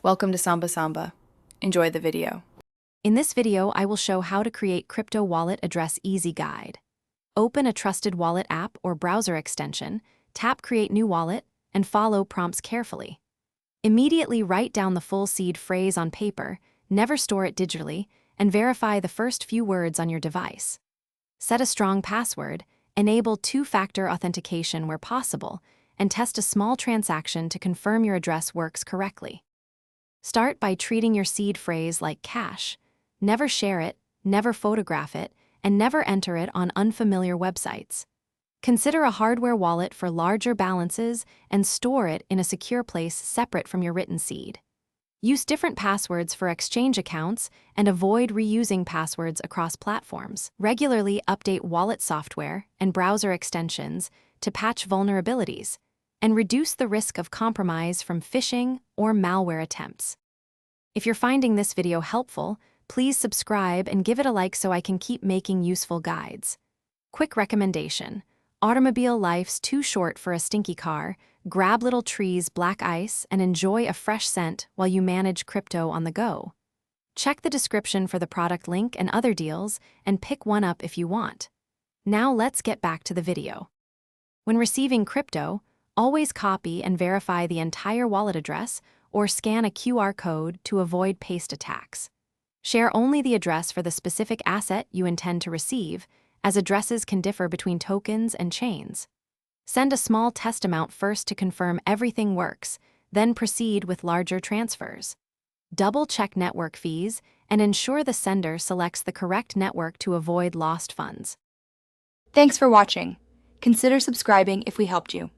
Welcome to Samba Samba. Enjoy the video. In this video, I will show how to create crypto wallet address easy guide. Open a trusted wallet app or browser extension, tap Create New Wallet, and follow prompts carefully. Immediately write down the full seed phrase on paper, never store it digitally, and verify the first few words on your device. Set a strong password, enable two-factor authentication where possible, and test a small transaction to confirm your address works correctly. Start by treating your seed phrase like cash. Never share it, never photograph it, and never enter it on unfamiliar websites. Consider a hardware wallet for larger balances and store it in a secure place separate from your written seed. Use different passwords for exchange accounts and avoid reusing passwords across platforms. Regularly update wallet software and browser extensions to patch vulnerabilities and reduce the risk of compromise from phishing or malware attempts. If you're finding this video helpful, please subscribe and give it a like so I can keep making useful guides. Quick recommendation: automobile life's too short for a stinky car. Grab Little Tree's black ice and enjoy a fresh scent while you manage crypto on the go. Check the description for the product link and other deals and pick one up if you want. Now let's get back to the video. When receiving crypto, always copy and verify the entire wallet address or scan a QR code to avoid paste attacks. Share only the address for the specific asset you intend to receive, as addresses can differ between tokens and chains. Send a small test amount first to confirm everything works, then proceed with larger transfers. Double-check network fees and ensure the sender selects the correct network to avoid lost funds. Thanks for watching. Consider subscribing if we helped you.